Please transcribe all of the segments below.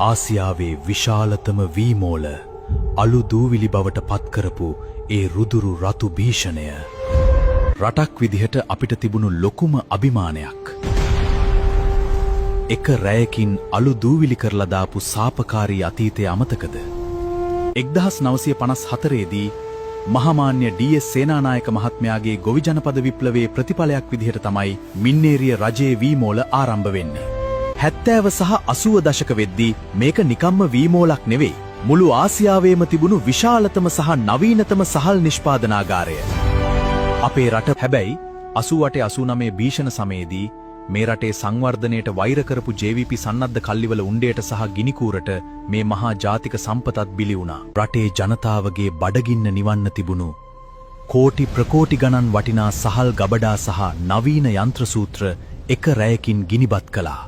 ආසියාවේ විශාලතම වීමෝල අලු දූවිලි බවට පත්කරපු ඒ රුදුරු රතු භීෂණය රටක් විදිහට අපිට තිබුණු ලොකුම අභිමානයක්. එක රැයකින් අලු දූවිලි කරලා දාපු සාපකාරී අතීතය අමතකද? 1954 දී මහාමාන්‍ය ඩී.එස්. සේනානායක මහත්මයාගේ ගොවි ජනපද විප්ලවයේ ප්‍රතිඵලයක් විදිහට තමයි මින්නේරිය රජයේ වීමෝල ආරම්භ වෙන්නේ. 70 සහ 80 දශක වෙද්දී මේක නිකම්ම වීමෝලක් නෙවෙයි. මුළු ආසියාවේම තිබුණු විශාලතම සහ නවීනතම සහල් නිෂ්පාදනාගාරය. අපේ රට හැබැයි 88-89 භීෂණ සමයේදී මේ රටේ සංවර්ධනයට වෛර කරපු JVP සන්නද්ධ කල්ලිවල උණ්ඩයට සහ ගිනිකූරට මේ මහා ජාතික සම්පතත් බිලි වුණා. රටේ ජනතාවගේ බඩගින්න නිවන්න තිබුණු කෝටි ප්‍රකෝටි ගණන් වටිනා සහල් ගබඩා සහ නවීන යන්ත්‍ර සූත්‍ර එක රැයකින් ගිනිබත් කළා.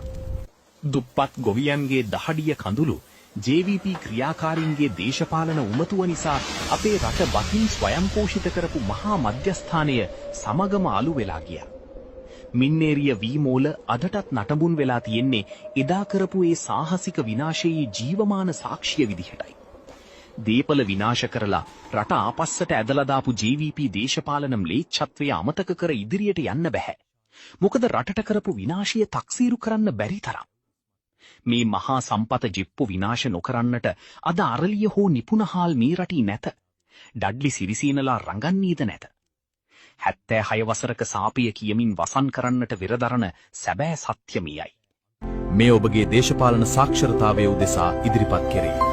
දුප්පත් ගොවියන්ගේ දහඩිය කඳුළු JVP ක්‍රියාකාරීන්ගේ දේශපාලන උමතුව නිසා අපේ රට බතින් ස්වයංපෝෂිත කරපු මහා මධ්‍යස්ථානය සමගම අලු වෙලා ගියා. මින්නේරිය වීමෝල අදටත් නටඹුන් වෙලා තියෙන්නේ එදා කරපු ඒ සාහසික විනාශයේ ජීවමාන සාක්ෂිය විදිහටයි. දීපල විනාශ කරලා රට ආපස්සට ඇදලා දාපු JVP දේශපාලන ම්ලේච්ඡත්වය අමතක කර ඉදිරියට යන්න බෑ. මොකද රටට කරපු විනාශය තක්සීරු කරන්න බැරි තරම්. මේ මහා සම්පත ජිප්පු විනාශ නොකරන්නට අද අරලිය හෝ නිපුණහාල් මේ රටේ නැත. ඩඩ්ලි සිරිසේනලා රඟන්නේද නැත. 76 වසරක සාපිය කියමින් වසන් කරන්නට විරදරන සැබෑ සත්‍ය මියයි. මේ ඔබගේ දේශපාලන සාක්ෂරතාවය උදෙසා ඉදිරිපත් කෙරේ.